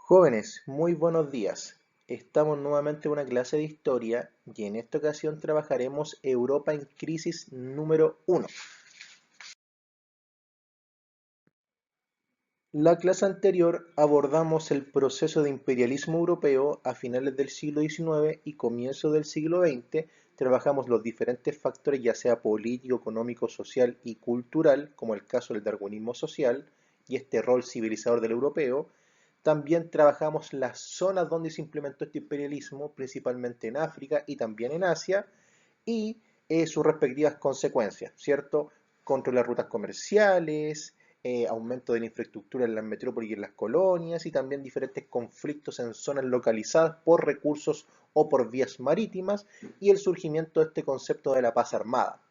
Jóvenes, muy buenos días. Estamos nuevamente en una clase de historia y en esta ocasión trabajaremos Europa en crisis número 1. La clase anterior abordamos el proceso de imperialismo europeo a finales del siglo XIX y comienzo del siglo XX. Trabajamos los diferentes factores, ya sea político, económico, social y cultural, como el caso del darwinismo social y este rol civilizador del europeo. También trabajamos las zonas donde se implementó este imperialismo, principalmente en África y también en Asia, y sus respectivas consecuencias, ¿cierto? Controlar rutas comerciales, aumento de la infraestructura en las metrópolis y en las colonias, y también diferentes conflictos en zonas localizadas por recursos o por vías marítimas, y el surgimiento de este concepto de la paz armada.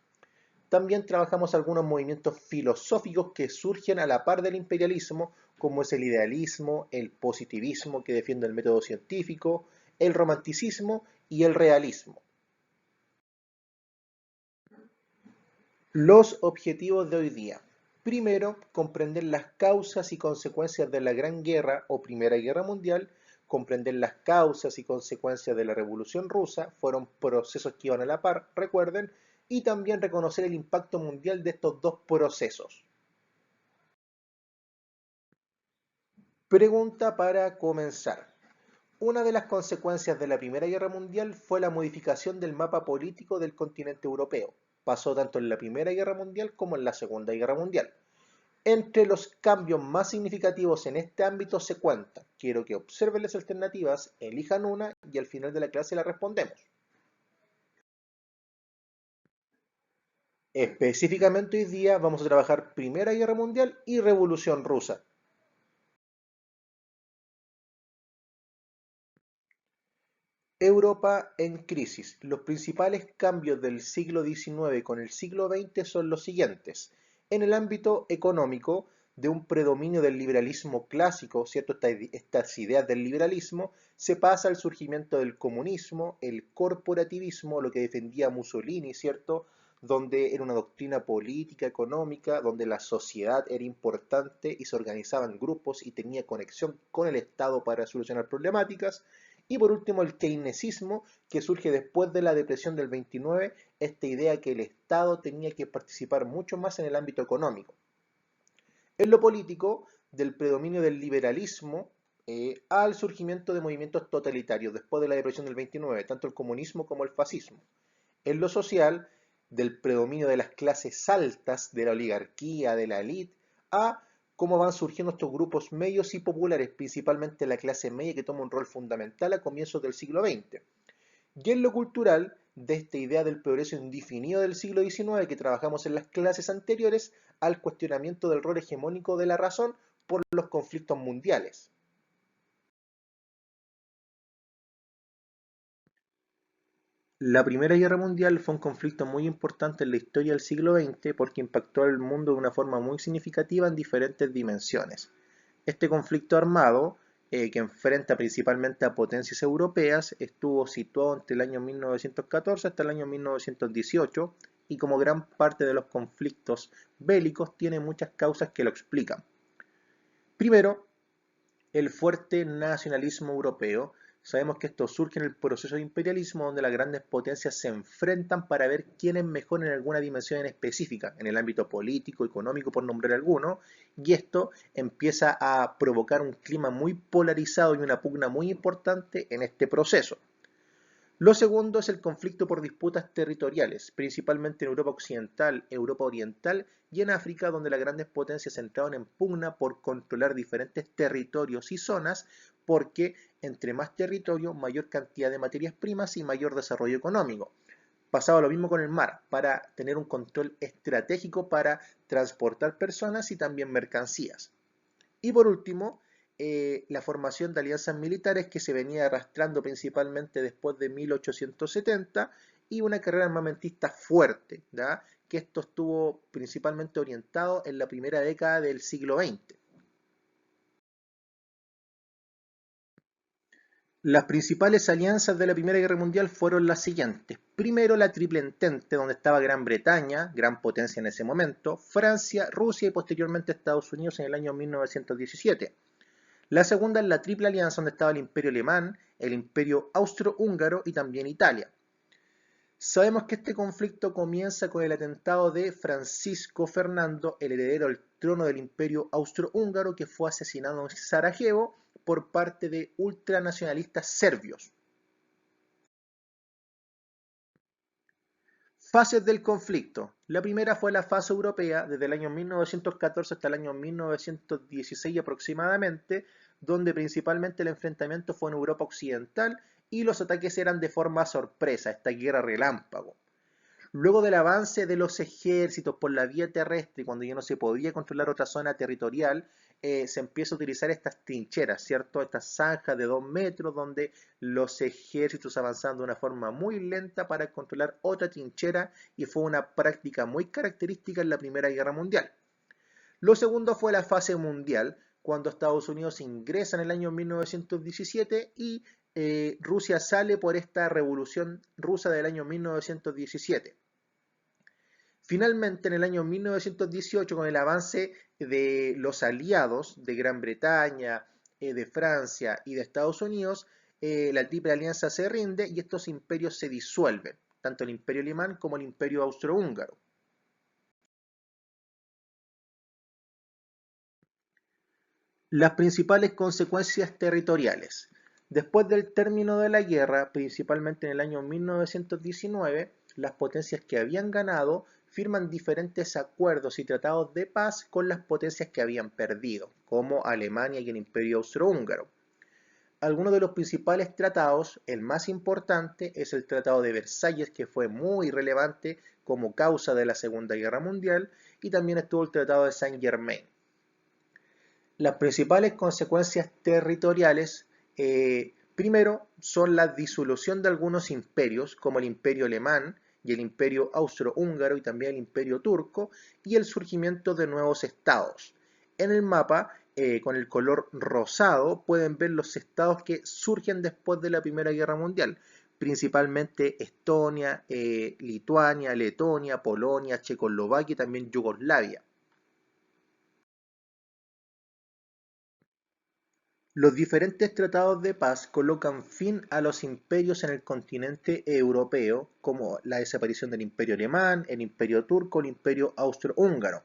También trabajamos algunos movimientos filosóficos que surgen a la par del imperialismo, como es el idealismo, el positivismo que defiende el método científico, el romanticismo y el realismo. Los objetivos de hoy día. Primero, comprender las causas y consecuencias de la Gran Guerra o Primera Guerra Mundial, comprender las causas y consecuencias de la Revolución Rusa, fueron procesos que iban a la par, recuerden, y también reconocer el impacto mundial de estos dos procesos. Pregunta para comenzar. Una de las consecuencias de la Primera Guerra Mundial fue la modificación del mapa político del continente europeo. Pasó tanto en la Primera Guerra Mundial como en la Segunda Guerra Mundial. Entre los cambios más significativos en este ámbito se cuenta. Quiero que observen las alternativas, elijan una y al final de la clase la respondemos. Específicamente hoy día vamos a trabajar Primera Guerra Mundial y Revolución Rusa. Europa en crisis. Los principales cambios del siglo XIX con el siglo XX son los siguientes. En el ámbito económico, de un predominio del liberalismo clásico, ¿cierto? Estas ideas del liberalismo, se pasa al surgimiento del comunismo, el corporativismo, lo que defendía Mussolini, ¿cierto? Donde era una doctrina política, económica, donde la sociedad era importante y se organizaban grupos y tenía conexión con el Estado para solucionar problemáticas. Y por último, el keynesismo, que surge después de la depresión del 29, esta idea que el Estado tenía que participar mucho más en el ámbito económico. En lo político, del predominio del liberalismo al surgimiento de movimientos totalitarios después de la depresión del 29, tanto el comunismo como el fascismo. En lo social, del predominio de las clases altas, de la oligarquía, de la élite, a cómo van surgiendo estos grupos medios y populares, principalmente la clase media que toma un rol fundamental a comienzos del siglo XX. Y en lo cultural, de esta idea del progreso indefinido del siglo XIX que trabajamos en las clases anteriores, al cuestionamiento del rol hegemónico de la razón por los conflictos mundiales. La Primera Guerra Mundial fue un conflicto muy importante en la historia del siglo XX porque impactó al mundo de una forma muy significativa en diferentes dimensiones. Este conflicto armado, que enfrenta principalmente a potencias europeas, estuvo situado entre el año 1914 hasta el año 1918 y como gran parte de los conflictos bélicos tiene muchas causas que lo explican. Primero, el fuerte nacionalismo europeo. Sabemos que esto surge en el proceso de imperialismo donde las grandes potencias se enfrentan para ver quién es mejor en alguna dimensión en específica, en el ámbito político, económico, por nombrar alguno, y esto empieza a provocar un clima muy polarizado y una pugna muy importante en este proceso. Lo segundo es el conflicto por disputas territoriales, principalmente en Europa Occidental, Europa Oriental y en África, donde las grandes potencias entraron en pugna por controlar diferentes territorios y zonas, porque entre más territorio, mayor cantidad de materias primas y mayor desarrollo económico. Pasaba lo mismo con el mar, para tener un control estratégico para transportar personas y también mercancías. Y por último, la formación de alianzas militares que se venía arrastrando principalmente después de 1870 y una carrera armamentista fuerte, ¿ya? Que esto estuvo principalmente orientado en la primera década del siglo XX. Las principales alianzas de la Primera Guerra Mundial fueron las siguientes. Primero, la Triple Entente, donde estaba Gran Bretaña, gran potencia en ese momento, Francia, Rusia y posteriormente Estados Unidos en el año 1917. La segunda es la Triple Alianza, donde estaba el Imperio Alemán, el Imperio Austrohúngaro y también Italia. Sabemos que este conflicto comienza con el atentado de Francisco Fernando, el heredero al trono del Imperio Austrohúngaro, que fue asesinado en Sarajevo por parte de ultranacionalistas serbios. Fases del conflicto. La primera fue la fase europea, desde el año 1914 hasta el año 1916 aproximadamente, donde principalmente el enfrentamiento fue en Europa Occidental y los ataques eran de forma sorpresa, esta guerra relámpago. Luego del avance de los ejércitos por la vía terrestre, cuando ya no se podía controlar otra zona territorial, se empieza a utilizar estas trincheras, ¿cierto? Estas zanjas de 2 metros donde los ejércitos avanzaban de una forma muy lenta para controlar otra trinchera y fue una práctica muy característica en la Primera Guerra Mundial. Lo segundo fue la fase mundial, cuando Estados Unidos ingresa en el año 1917 y Rusia sale por esta revolución rusa del año 1917. Finalmente, en el año 1918, con el avance de los aliados de Gran Bretaña, de Francia y de Estados Unidos, la Triple Alianza se rinde y estos imperios se disuelven, tanto el Imperio Alemán como el Imperio Austrohúngaro. Las principales consecuencias territoriales. Después del término de la guerra, principalmente en el año 1919, las potencias que habían ganado firman diferentes acuerdos y tratados de paz con las potencias que habían perdido, como Alemania y el Imperio Austrohúngaro. Algunos de los principales tratados, el más importante es el Tratado de Versalles, que fue muy relevante como causa de la Segunda Guerra Mundial, y también estuvo el Tratado de Saint-Germain. Las principales consecuencias territoriales, primero, son la disolución de algunos imperios, como el Imperio Alemán y el Imperio Austrohúngaro y también el Imperio Turco, y el surgimiento de nuevos estados. En el mapa, con el color rosado, pueden ver los estados que surgen después de la Primera Guerra Mundial, principalmente Estonia, Lituania, Letonia, Polonia, Checoslovaquia y también Yugoslavia. Los diferentes tratados de paz colocan fin a los imperios en el continente europeo, como la desaparición del Imperio Alemán, el Imperio Turco, el Imperio Austrohúngaro.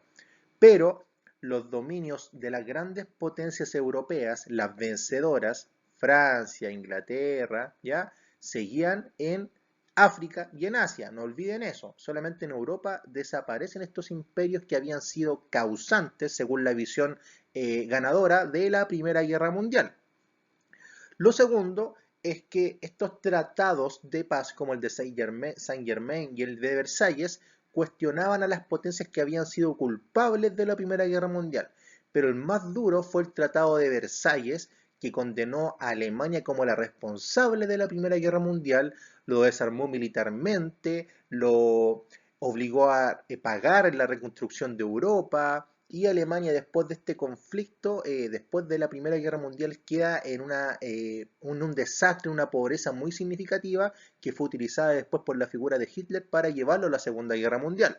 Pero los dominios de las grandes potencias europeas, las vencedoras, Francia, Inglaterra, ¿ya? Seguían en África y en Asia, no olviden eso. Solamente en Europa desaparecen estos imperios que habían sido causantes, según la visión ganadora de la Primera Guerra Mundial. Lo segundo es que estos tratados de paz, como el de Saint-Germain y el de Versalles, cuestionaban a las potencias que habían sido culpables de la Primera Guerra Mundial. Pero el más duro fue el Tratado de Versalles, que condenó a Alemania como la responsable de la Primera Guerra Mundial, lo desarmó militarmente, lo obligó a pagar en la reconstrucción de Europa, y Alemania después de este conflicto, después de la Primera Guerra Mundial, queda en un desastre, una pobreza muy significativa que fue utilizada después por la figura de Hitler para llevarlo a la Segunda Guerra Mundial.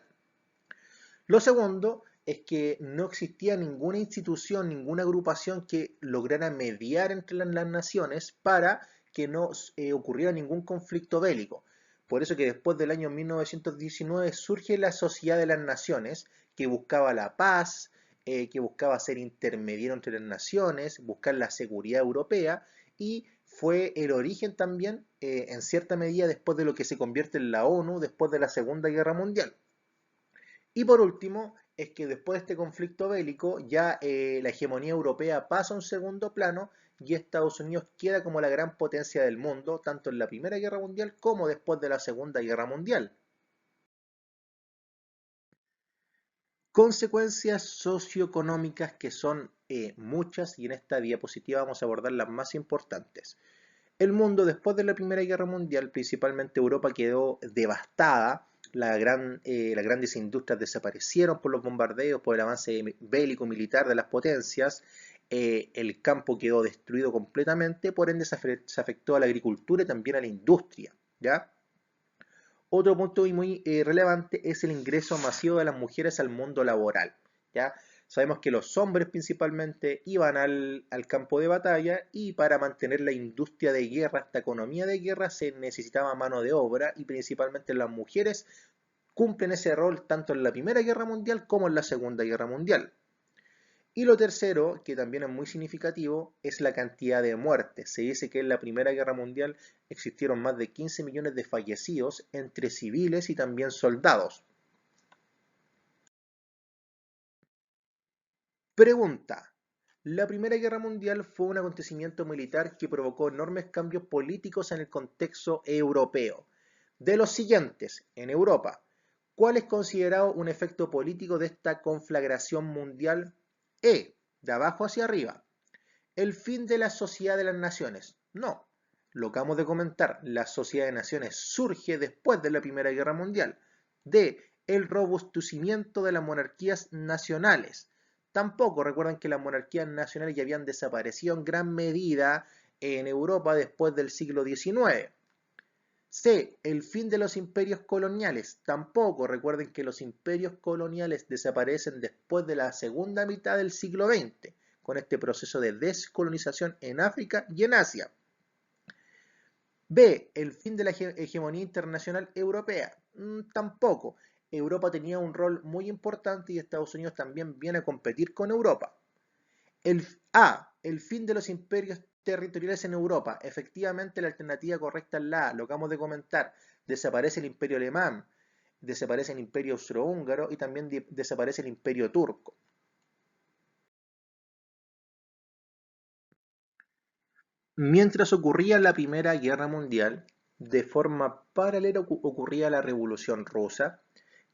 Lo segundo es que no existía ninguna institución, ninguna agrupación que lograra mediar entre las naciones para que no ocurriera ningún conflicto bélico. Por eso que después del año 1919 surge la Sociedad de las Naciones, que buscaba la paz, que buscaba ser intermediario entre las naciones, buscar la seguridad europea, y fue el origen también, en cierta medida, después de lo que se convierte en la ONU después de la Segunda Guerra Mundial. Y por último, es que después de este conflicto bélico ya la hegemonía europea pasa a un segundo plano y Estados Unidos queda como la gran potencia del mundo, tanto en la Primera Guerra Mundial como después de la Segunda Guerra Mundial. Consecuencias socioeconómicas que son muchas, y en esta diapositiva vamos a abordar las más importantes. El mundo después de la Primera Guerra Mundial, principalmente Europa, quedó devastada. Las grandes industrias desaparecieron por los bombardeos, por el avance bélico militar de las potencias. El campo quedó destruido completamente, por ende se afectó a la agricultura y también a la industria, ¿ya? Otro punto muy relevante es el ingreso masivo de las mujeres al mundo laboral, ¿ya? Sabemos que los hombres principalmente iban al campo de batalla y para mantener la industria de guerra, esta economía de guerra, se necesitaba mano de obra y principalmente las mujeres cumplen ese rol tanto en la Primera Guerra Mundial como en la Segunda Guerra Mundial. Y lo tercero, que también es muy significativo, es la cantidad de muertes. Se dice que en la Primera Guerra Mundial existieron más de 15 millones de fallecidos entre civiles y también soldados. Pregunta. La Primera Guerra Mundial fue un acontecimiento militar que provocó enormes cambios políticos en el contexto europeo. De los siguientes, en Europa, ¿cuál es considerado un efecto político de esta conflagración mundial? De abajo hacia arriba. El fin de la Sociedad de las Naciones. No. Lo acabamos de comentar. La Sociedad de Naciones surge después de la Primera Guerra Mundial. El robustecimiento de las monarquías nacionales. Tampoco recuerden que las monarquías nacionales ya habían desaparecido en gran medida en Europa después del siglo XIX. El fin de los imperios coloniales. Tampoco recuerden que los imperios coloniales desaparecen después de la segunda mitad del siglo XX, con este proceso de descolonización en África y en Asia. El fin de la hegemonía internacional europea. Tampoco. Europa tenía un rol muy importante y Estados Unidos también viene a competir con Europa. El fin de los imperios territoriales en Europa. Efectivamente, la alternativa correcta es la A, lo acabamos de comentar. Desaparece el imperio alemán, desaparece el imperio austrohúngaro y también desaparece el imperio turco. Mientras ocurría la Primera Guerra Mundial, de forma paralela ocurría la Revolución Rusa,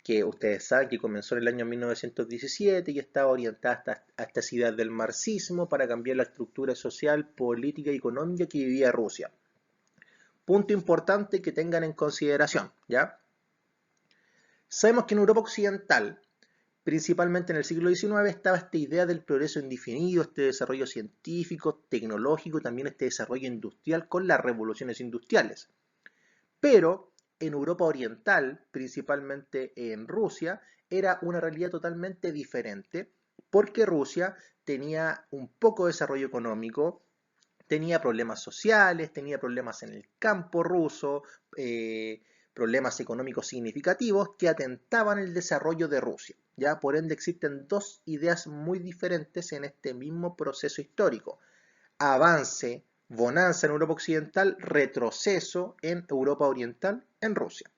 que ustedes saben que comenzó en el año 1917 y estaba orientada a estas ideas del marxismo para cambiar la estructura social, política y económica que vivía Rusia. Punto importante que tengan en consideración, ¿ya? Sabemos que en Europa Occidental, principalmente en el siglo XIX, estaba esta idea del progreso indefinido, este desarrollo científico, tecnológico y también este desarrollo industrial con las revoluciones industriales. Pero en Europa Oriental, principalmente en Rusia, era una realidad totalmente diferente porque Rusia tenía un poco de desarrollo económico, tenía problemas sociales, tenía problemas en el campo ruso, problemas económicos significativos que atentaban el desarrollo de Rusia. ¿Ya? Por ende existen dos ideas muy diferentes en este mismo proceso histórico. Avance, bonanza en Europa Occidental, retroceso en Europa Oriental, en Rusia.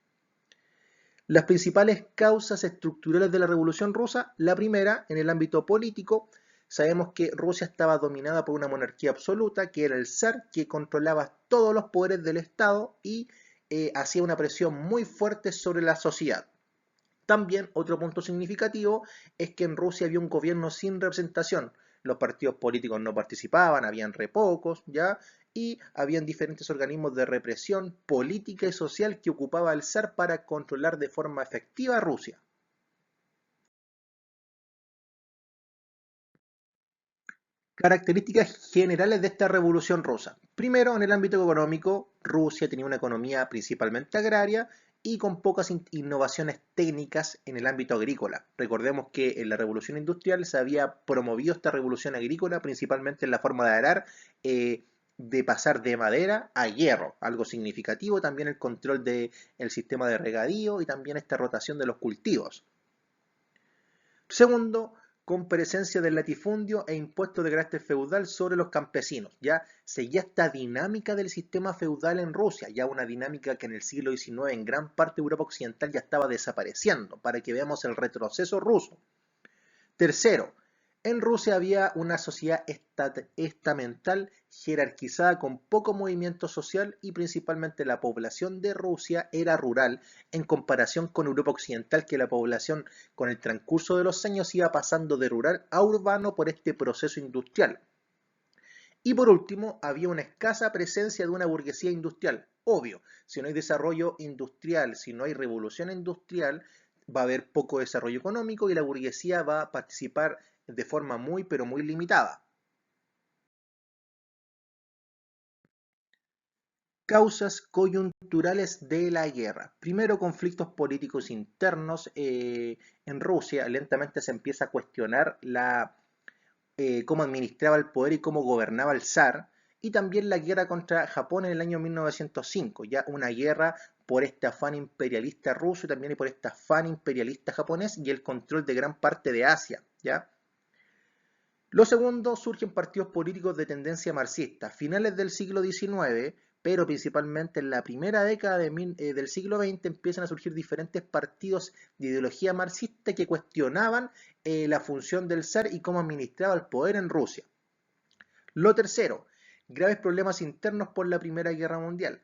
Las principales causas estructurales de la Revolución Rusa, la primera, en el ámbito político, sabemos que Rusia estaba dominada por una monarquía absoluta, que era el zar, que controlaba todos los poderes del Estado y hacía una presión muy fuerte sobre la sociedad. También otro punto significativo es que en Rusia había un gobierno sin representación. Los partidos políticos no participaban, habían re pocos, ¿ya? Y habían diferentes organismos de represión política y social que ocupaba el zar para controlar de forma efectiva a Rusia. Características generales de esta revolución rusa. Primero, en el ámbito económico, Rusia tenía una economía principalmente agraria y con pocas innovaciones técnicas en el ámbito agrícola. Recordemos que en la revolución industrial se había promovido esta revolución agrícola principalmente en la forma de arar, de pasar de madera a hierro, algo significativo, también el control del sistema de regadío y también esta rotación de los cultivos. Segundo, con presencia del latifundio e impuestos de carácter feudal sobre los campesinos. Ya seguía esta dinámica del sistema feudal en Rusia, ya una dinámica que en el siglo XIX en gran parte de Europa Occidental ya estaba desapareciendo, para que veamos el retroceso ruso. Tercero, en Rusia había una sociedad estamental jerarquizada con poco movimiento social y principalmente la población de Rusia era rural en comparación con Europa Occidental, que la población con el transcurso de los años iba pasando de rural a urbano por este proceso industrial. Y por último, había una escasa presencia de una burguesía industrial. Obvio, si no hay desarrollo industrial, si no hay revolución industrial, va a haber poco desarrollo económico y la burguesía va a participar de forma muy, pero muy limitada. Causas coyunturales de la guerra. Primero, conflictos políticos internos. En Rusia lentamente se empieza a cuestionar cómo administraba el poder y cómo gobernaba el zar. Y también la guerra contra Japón en el año 1905, ya una guerra por este afán imperialista ruso y también por este afán imperialista japonés y el control de gran parte de Asia, ¿ya? Lo segundo, surgen partidos políticos de tendencia marxista, finales del siglo XIX, pero principalmente en la primera década del siglo XX empiezan a surgir diferentes partidos de ideología marxista que cuestionaban la función del zar y cómo administraba el poder en Rusia. Lo tercero, graves problemas internos por la Primera Guerra Mundial.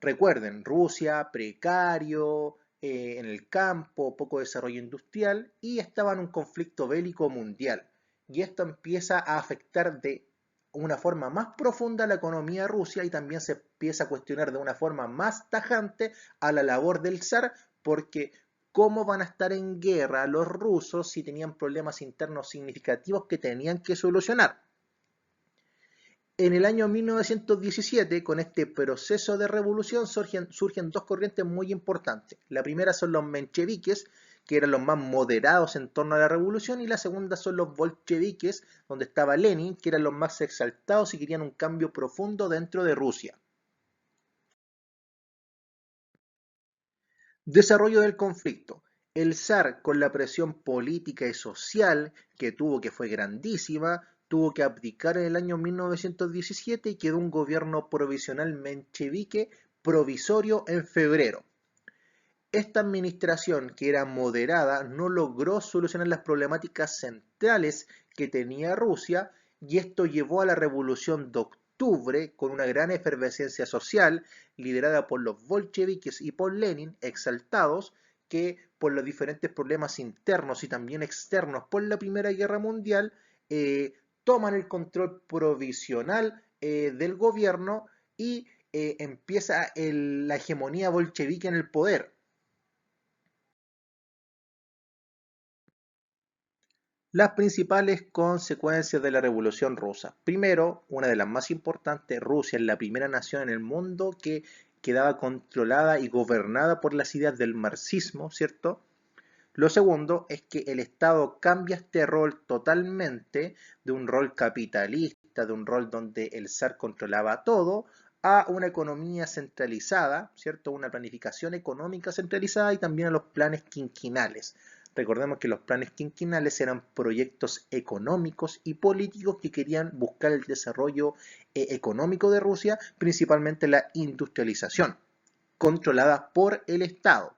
Recuerden, Rusia, precario, en el campo, poco desarrollo industrial y estaba en un conflicto bélico mundial. Y esto empieza a afectar de una forma más profunda la economía de Rusia y también se empieza a cuestionar de una forma más tajante a la labor del zar porque ¿cómo van a estar en guerra los rusos si tenían problemas internos significativos que tenían que solucionar? En el año 1917, con este proceso de revolución, surgen dos corrientes muy importantes. La primera son los mencheviques, que eran los más moderados en torno a la revolución, y la segunda son los bolcheviques, donde estaba Lenin, que eran los más exaltados y querían un cambio profundo dentro de Rusia. Desarrollo del conflicto. El zar, con la presión política y social que tuvo, que fue grandísima, tuvo que abdicar en el año 1917 y quedó un gobierno provisional menchevique provisorio en febrero. Esta administración, que era moderada, no logró solucionar las problemáticas centrales que tenía Rusia y esto llevó a la Revolución de Octubre con una gran efervescencia social liderada por los bolcheviques y por Lenin, exaltados, que por los diferentes problemas internos y también externos por la Primera Guerra Mundial toman el control provisional del gobierno y empieza la hegemonía bolchevique en el poder. Las principales consecuencias de la Revolución Rusa. Primero, una de las más importantes, Rusia es la primera nación en el mundo que quedaba controlada y gobernada por las ideas del marxismo, ¿cierto? Lo segundo es que el Estado cambia este rol totalmente de un rol capitalista, de un rol donde el zar controlaba todo, a una economía centralizada, ¿cierto? Una planificación económica centralizada y también a los planes quinquenales. Recordemos que los planes quinquenales eran proyectos económicos y políticos que querían buscar el desarrollo económico de Rusia, principalmente la industrialización, controlada por el Estado.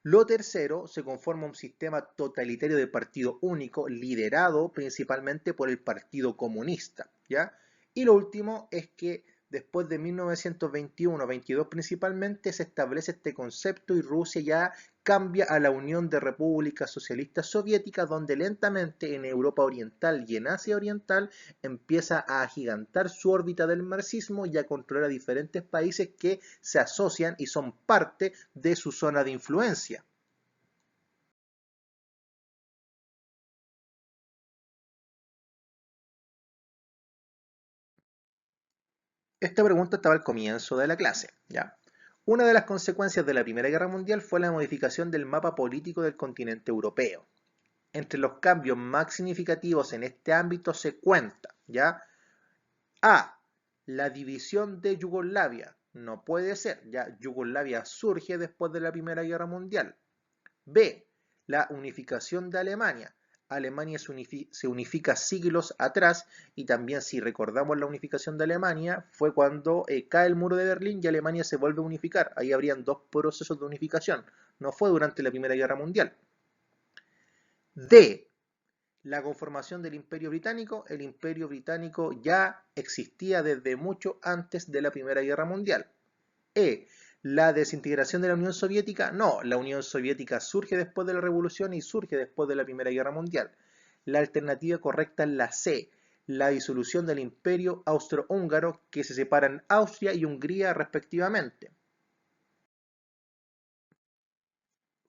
Lo tercero, se conforma un sistema totalitario de partido único, liderado principalmente por el Partido Comunista, ¿ya? Y lo último es que después de 1921-22 principalmente se establece este concepto y Rusia ya cambia a la Unión de Repúblicas Socialistas Soviéticas, donde lentamente en Europa Oriental y en Asia Oriental empieza a agigantar su órbita del marxismo y a controlar a diferentes países que se asocian y son parte de su zona de influencia. Esta pregunta estaba al comienzo de la clase, ¿ya? Una de las consecuencias de la Primera Guerra Mundial fue la modificación del mapa político del continente europeo. Entre los cambios más significativos en este ámbito se cuenta, ¿ya? A. La división de Yugoslavia. No puede ser, ya Yugoslavia surge después de la Primera Guerra Mundial. B. La unificación de Alemania. Alemania se unifica siglos atrás y también si recordamos la unificación de Alemania fue cuando cae el muro de Berlín y Alemania se vuelve a unificar. Ahí habrían dos procesos de unificación. No fue durante la Primera Guerra Mundial. D. La conformación del Imperio Británico. El Imperio Británico ya existía desde mucho antes de la Primera Guerra Mundial. E. La desintegración de la Unión Soviética. No, la Unión Soviética surge después de la Revolución y surge después de la Primera Guerra Mundial. La alternativa correcta es la C. La disolución del Imperio Austrohúngaro que se separan Austria y Hungría respectivamente.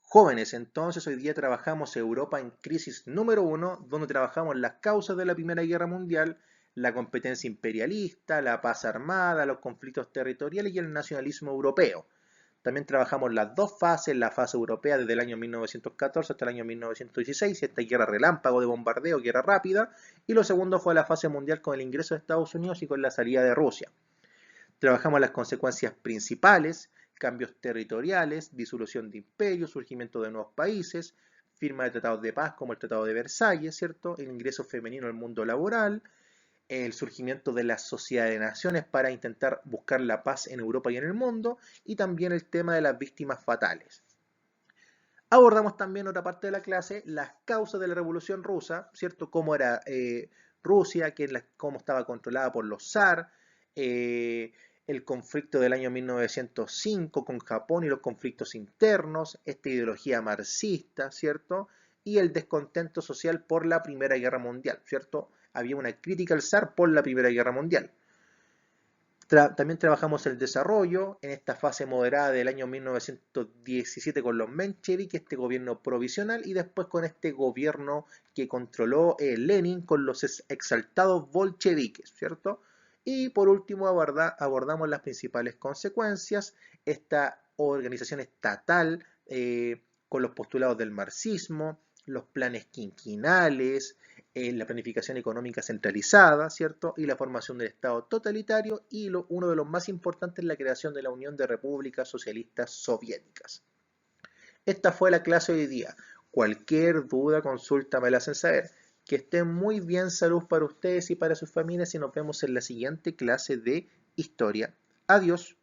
Jóvenes, entonces hoy día trabajamos Europa en crisis número 1, donde trabajamos las causas de la Primera Guerra Mundial, la competencia imperialista, la paz armada, los conflictos territoriales y el nacionalismo europeo. También trabajamos las dos fases, la fase europea desde el año 1914 hasta el año 1916, esta guerra relámpago de bombardeo, guerra rápida, y lo segundo fue la fase mundial con el ingreso de Estados Unidos y con la salida de Rusia. Trabajamos las consecuencias principales, cambios territoriales, disolución de imperios, surgimiento de nuevos países, firma de tratados de paz como el Tratado de Versalles, ¿cierto? El ingreso femenino al mundo laboral, el surgimiento de la Sociedad de Naciones para intentar buscar la paz en Europa y en el mundo, y también el tema de las víctimas fatales. Abordamos también otra parte de la clase, las causas de la Revolución Rusa, ¿cierto? Cómo era Rusia, cómo estaba controlada por los zar, el conflicto del año 1905 con Japón y los conflictos internos, esta ideología marxista, ¿cierto? Y el descontento social por la Primera Guerra Mundial, ¿cierto? Había una crítica al zar por la Primera Guerra Mundial. También trabajamos el desarrollo en esta fase moderada del año 1917 con los mencheviques, este gobierno provisional, y después con este gobierno que controló Lenin con los exaltados bolcheviques, ¿cierto? Y por último abordamos las principales consecuencias, esta organización estatal con los postulados del marxismo, los planes quinquenales, la planificación económica centralizada, ¿cierto? Y la formación del Estado totalitario y uno de los más importantes, la creación de la Unión de Repúblicas Socialistas Soviéticas. Esta fue la clase de hoy día. Cualquier duda, consulta, me la hacen saber. Que estén muy bien, salud para ustedes y para sus familias y nos vemos en la siguiente clase de historia. Adiós.